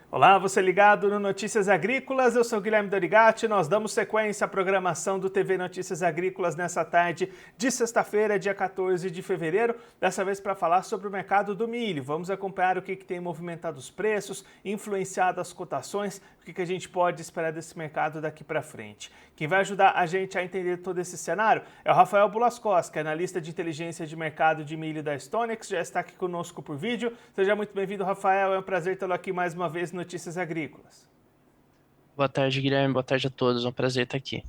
Olá, você ligado no Notícias Agrícolas, eu sou Guilherme Dorigatti, nós damos sequência à programação do TV Notícias Agrícolas nessa tarde de sexta-feira, dia 14 de fevereiro, dessa vez para falar sobre o mercado do milho. Vamos acompanhar o que tem movimentado os preços, influenciado as cotações, o que a gente pode esperar desse mercado daqui para frente. Quem vai ajudar a gente a entender todo esse cenário é o Rafael Bulascos, que é analista de inteligência de mercado de milho da Stonex, já está aqui conosco por vídeo. Seja muito bem-vindo, Rafael, é um prazer tê-lo aqui mais uma vez no Notícias Agrícolas. Boa tarde, Guilherme. Boa tarde a todos. É um prazer estar aqui.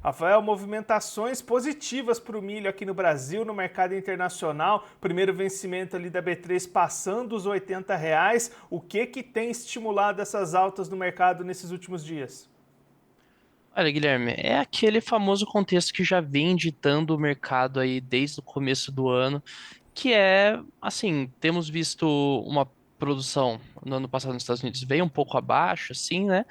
Rafael, movimentações positivas para o milho aqui no Brasil, no mercado internacional. Primeiro vencimento ali da B3 passando os R$ 80. O que tem estimulado essas altas no mercado nesses últimos dias? Olha, Guilherme, é aquele famoso contexto que já vem ditando o mercado aí desde o começo do ano, que é, assim, temos visto uma produção no ano passado nos Estados Unidos veio um pouco abaixo, assim, né?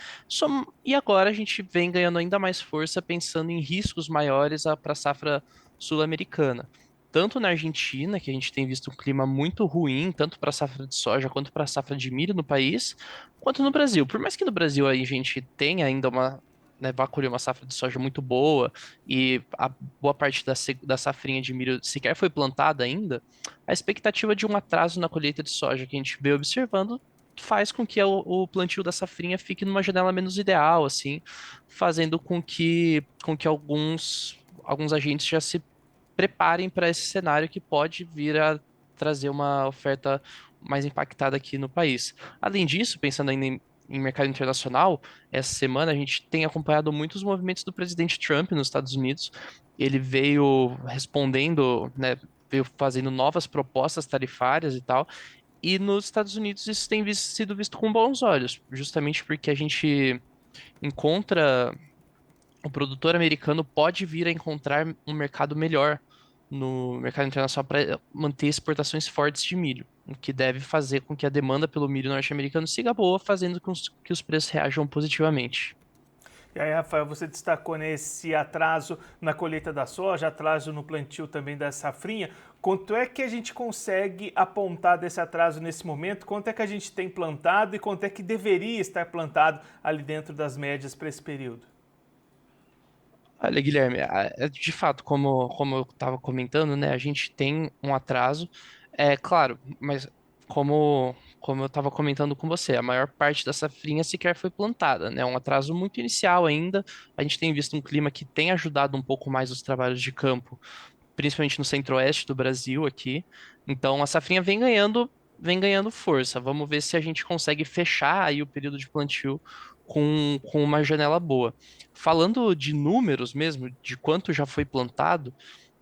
E agora a gente vem ganhando ainda mais força pensando em riscos maiores para a safra sul-americana. Tanto na Argentina, que a gente tem visto um clima muito ruim, tanto para a safra de soja quanto para a safra de milho no país, quanto no Brasil. Por mais que no Brasil aí a gente tenha ainda uma, né, vá colher uma safra de soja muito boa e a boa parte da safrinha de milho sequer foi plantada ainda, a expectativa de um atraso na colheita de soja que a gente vê observando faz com que o plantio da safrinha fique numa janela menos ideal, assim, fazendo com que alguns agentes já se preparem para esse cenário que pode vir a trazer uma oferta mais impactada aqui no país. Além disso, pensando ainda em mercado internacional, essa semana a gente tem acompanhado muitos movimentos do presidente Trump nos Estados Unidos. Ele veio respondendo, né, veio fazendo novas propostas tarifárias e tal. E nos Estados Unidos isso tem sido visto com bons olhos, justamente porque a gente encontra o produtor americano pode vir a encontrar um mercado melhor no mercado internacional para manter exportações fortes de milho, o que deve fazer com que a demanda pelo milho norte-americano siga boa, fazendo com que os preços reajam positivamente. E aí, Rafael, você destacou nesse atraso na colheita da soja, atraso no plantio também da safrinha. Quanto é que a gente consegue apontar desse atraso nesse momento? Quanto é que a gente tem plantado e quanto é que deveria estar plantado ali dentro das médias para esse período? Olha, Guilherme, de fato, como eu estava comentando, né, a gente tem um atraso, é claro, mas como eu estava comentando com você, a maior parte da safrinha sequer foi plantada, né, um atraso muito inicial ainda. A gente tem visto um clima que tem ajudado um pouco mais os trabalhos de campo, principalmente no centro-oeste do Brasil aqui. Então, a safrinha vem ganhando força. Vamos ver se a gente consegue fechar aí o período de plantio com uma janela boa. Falando de números mesmo, de quanto já foi plantado,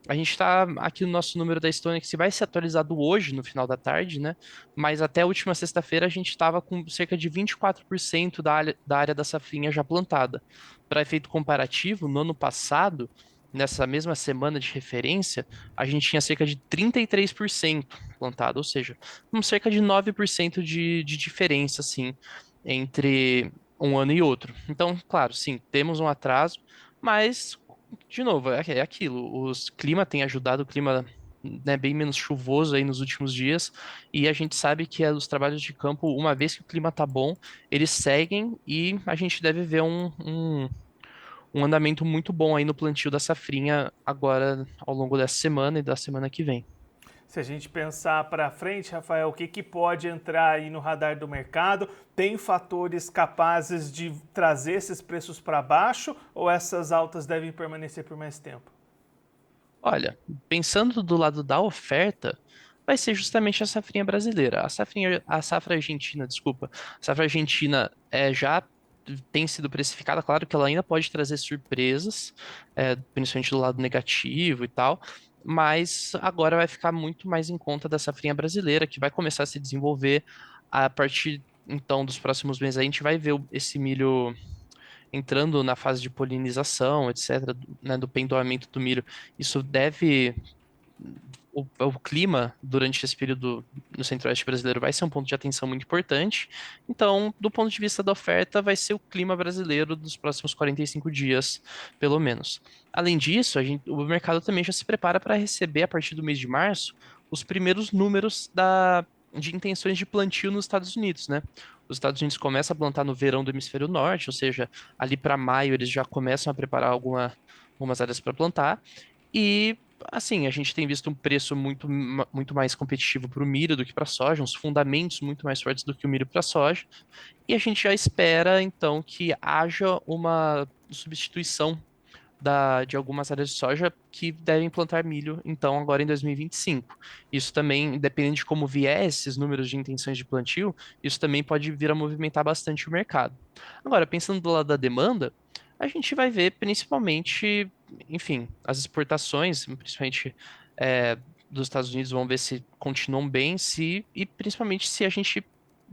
a gente está aqui no nosso número da Estônia, que se vai ser atualizado hoje, no final da tarde, né? Mas até a última sexta-feira a gente estava com cerca de 24% da área da safrinha já plantada. Para efeito comparativo, no ano passado, nessa mesma semana de referência, a gente tinha cerca de 33% plantado, ou seja, cerca de 9% de diferença, assim, entre um ano e outro. Então, claro, sim, temos um atraso, mas de novo, é aquilo. O clima tem ajudado, o clima, né, bem menos chuvoso aí nos últimos dias, e a gente sabe que os trabalhos de campo, uma vez que o clima tá bom, eles seguem e a gente deve ver um andamento muito bom aí no plantio da safrinha agora ao longo dessa semana e da semana que vem. Se a gente pensar para frente, Rafael, o que pode entrar aí no radar do mercado? Tem fatores capazes de trazer esses preços para baixo ou essas altas devem permanecer por mais tempo? Olha, pensando do lado da oferta, vai ser justamente a safrinha brasileira. A safra argentina, desculpa. A safra argentina já tem sido precificada, claro que ela ainda pode trazer surpresas, principalmente do lado negativo e tal, mas agora vai ficar muito mais em conta da safrinha brasileira, que vai começar a se desenvolver a partir então dos próximos meses. A gente vai ver esse milho entrando na fase de polinização, etc., né, do pendoamento do milho. Isso deve. O clima durante esse período no centro-oeste brasileiro vai ser um ponto de atenção muito importante. Então, do ponto de vista da oferta, vai ser o clima brasileiro dos próximos 45 dias, pelo menos. Além disso, o mercado também já se prepara para receber, a partir do mês de março, os primeiros números de intenções de plantio nos Estados Unidos, né? Os Estados Unidos começam a plantar no verão do hemisfério norte, ou seja, ali para maio eles já começam a preparar algumas áreas para plantar. E assim, a gente tem visto um preço muito mais competitivo para o milho do que para a soja, uns fundamentos muito mais fortes do que o milho para a soja. E a gente já espera, então, que haja uma substituição de algumas áreas de soja que devem plantar milho, então, agora em 2025. Isso também, dependendo de como vier esses números de intenções de plantio, isso também pode vir a movimentar bastante o mercado. Agora, pensando do lado da demanda, a gente vai ver principalmente, enfim, as exportações, principalmente é, dos Estados Unidos, vão ver se continuam bem, e principalmente se a gente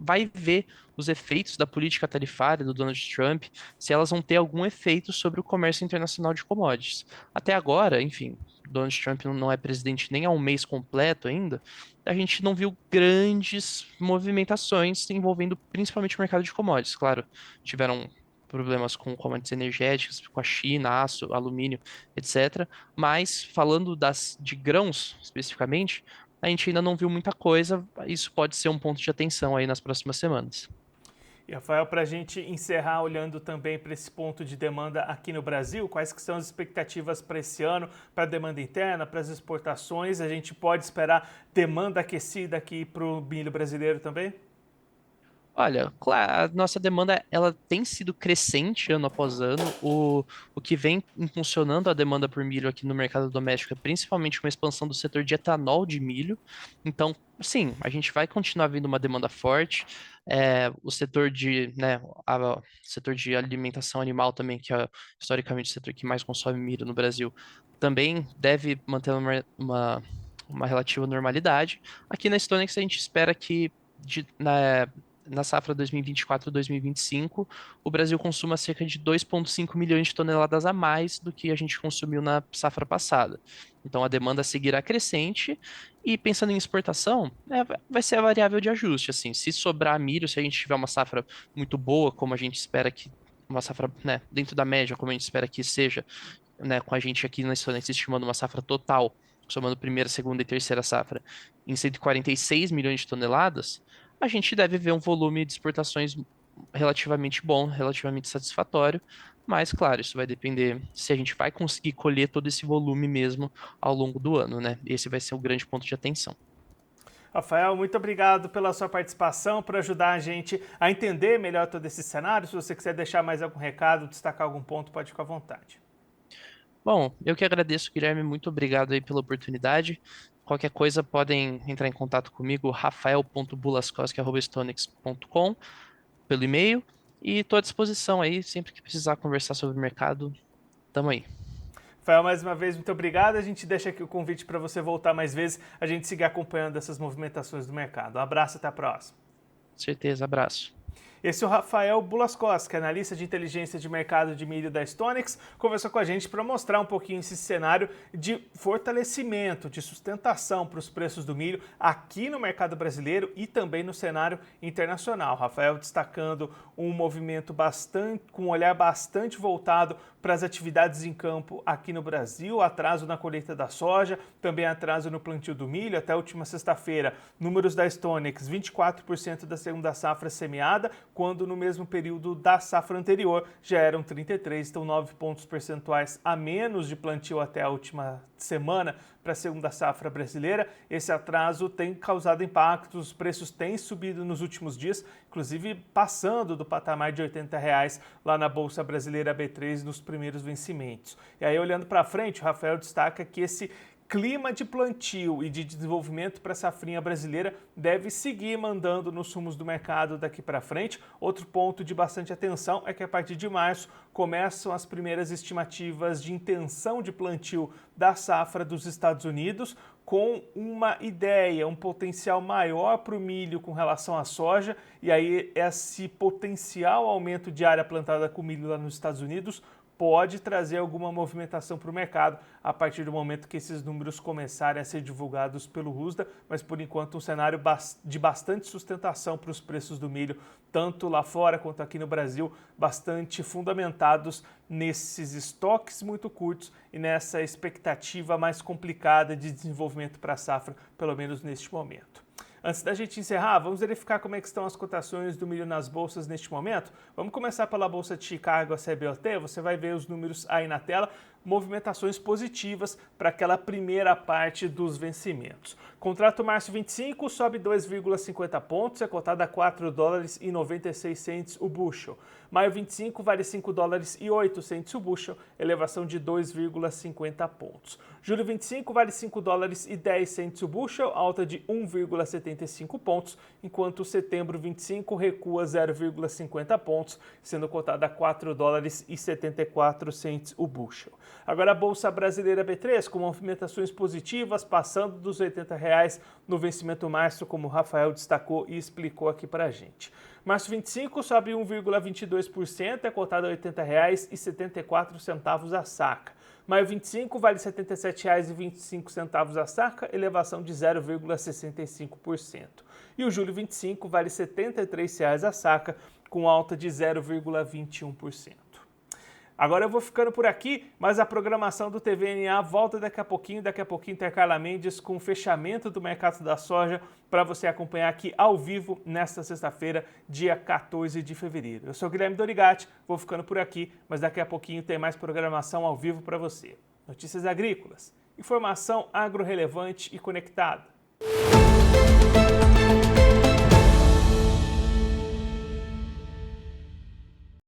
vai ver os efeitos da política tarifária do Donald Trump, se elas vão ter algum efeito sobre o comércio internacional de commodities. Até agora, enfim, Donald Trump não é presidente nem há um mês completo ainda, a gente não viu grandes movimentações envolvendo principalmente o mercado de commodities. Claro, tiveram problemas com commodities energéticas, com a China, aço, alumínio, etc. Mas falando de grãos especificamente, a gente ainda não viu muita coisa. Isso pode ser um ponto de atenção aí nas próximas semanas. E, Rafael, para a gente encerrar olhando também para esse ponto de demanda aqui no Brasil, quais que são as expectativas para esse ano, para a demanda interna, para as exportações? A gente pode esperar demanda aquecida aqui para o milho brasileiro também? Olha, claro, a nossa demanda ela tem sido crescente ano após ano. O que vem impulsionando a demanda por milho aqui no mercado doméstico é principalmente uma expansão do setor de etanol de milho. Então, sim, a gente vai continuar vendo uma demanda forte. O setor o setor de alimentação animal também, que é historicamente o setor que mais consome milho no Brasil, também deve manter uma relativa normalidade. Aqui na Stonex a gente espera que na safra 2024-2025, o Brasil consuma cerca de 2,5 milhões de toneladas a mais do que a gente consumiu na safra passada. Então a demanda seguirá crescente e pensando em exportação, vai ser a variável de ajuste. Assim, se sobrar milho, se a gente tiver uma safra muito boa, como a gente espera que uma safra, né, dentro da média, como a gente espera que seja, né, com a gente aqui na Estônia estimando uma safra total, somando primeira, segunda e terceira safra, em 146 milhões de toneladas, a gente deve ver um volume de exportações relativamente bom, relativamente satisfatório, mas, claro, isso vai depender se a gente vai conseguir colher todo esse volume mesmo ao longo do ano, né? Esse vai ser o grande ponto de atenção. Rafael, muito obrigado pela sua participação, por ajudar a gente a entender melhor todo esse cenário. Se você quiser deixar mais algum recado, destacar algum ponto, pode ficar à vontade. Bom, eu que agradeço, Guilherme, muito obrigado aí pela oportunidade. Qualquer coisa, podem entrar em contato comigo, rafael.bulaskowski@stonex.com, pelo e-mail, e estou à disposição aí, sempre que precisar conversar sobre o mercado, tamo aí. Rafael, mais uma vez, muito obrigado. A gente deixa aqui o convite para você voltar mais vezes, a gente seguir acompanhando essas movimentações do mercado. Um abraço, até a próxima. Certeza, abraço. Esse é o Rafael Bulaskowski, analista de inteligência de mercado de milho da Stonex, conversou com a gente para mostrar um pouquinho esse cenário de fortalecimento, de sustentação para os preços do milho aqui no mercado brasileiro e também no cenário internacional. Rafael destacando um movimento com um olhar bastante voltado para as atividades em campo aqui no Brasil, atraso na colheita da soja, também atraso no plantio do milho. Até a última sexta-feira, números da Stonex, 24% da segunda safra semeada, quando no mesmo período da safra anterior já eram 33, então 9 pontos percentuais a menos de plantio até a última semana para a segunda safra brasileira. Esse atraso tem causado impactos, os preços têm subido nos últimos dias, inclusive passando do patamar de R$ 80 lá na Bolsa Brasileira B3 nos primeiros vencimentos. E aí, olhando para frente, o Rafael destaca que esse clima de plantio e de desenvolvimento para a safrinha brasileira deve seguir mandando nos sumos do mercado daqui para frente. Outro ponto de bastante atenção é que a partir de março começam as primeiras estimativas de intenção de plantio da safra dos Estados Unidos, com uma ideia, um potencial maior para o milho com relação à soja, e aí esse potencial aumento de área plantada com milho lá nos Estados Unidos pode trazer alguma movimentação para o mercado a partir do momento que esses números começarem a ser divulgados pelo RUSDA, mas por enquanto um cenário de bastante sustentação para os preços do milho, tanto lá fora quanto aqui no Brasil, bastante fundamentados nesses estoques muito curtos e nessa expectativa mais complicada de desenvolvimento para a safra, pelo menos neste momento. Antes da gente encerrar, vamos verificar como é que estão as cotações do milho nas bolsas neste momento. Vamos começar pela Bolsa de Chicago, a CBOT, você vai ver os números aí na tela, movimentações positivas para aquela primeira parte dos vencimentos. Contrato março 25 sobe 2,50 pontos, é cotado a 4 dólares e 96 cents o bushel. Maio 25 vale 5 dólares e 8 cents o bushel, elevação de 2,50 pontos. Julho 25 vale 5 dólares e 10 cents o bushel, alta de 1,75 pontos, enquanto setembro 25 recua 0,50 pontos, sendo cotado a 4 dólares e 74 cents o bushel. Agora a Bolsa Brasileira B3 com movimentações positivas, passando dos R$80 no vencimento março, como o Rafael destacou e explicou aqui para a gente. Março 25 sobe 1,22%, é cotado a R$80,74 a saca. Maio 25 vale R$ 77,25 a saca, elevação de 0,65%. E o julho 25 vale R$ 73 a saca, com alta de 0,21%. Agora eu vou ficando por aqui, mas a programação do TVNA volta daqui a pouquinho tem Carla Mendes com o fechamento do mercado da soja para você acompanhar aqui ao vivo nesta sexta-feira, dia 14 de fevereiro. Eu sou Guilherme Dorigatti, vou ficando por aqui, mas daqui a pouquinho tem mais programação ao vivo para você. Notícias agrícolas, informação agro-relevante e conectada.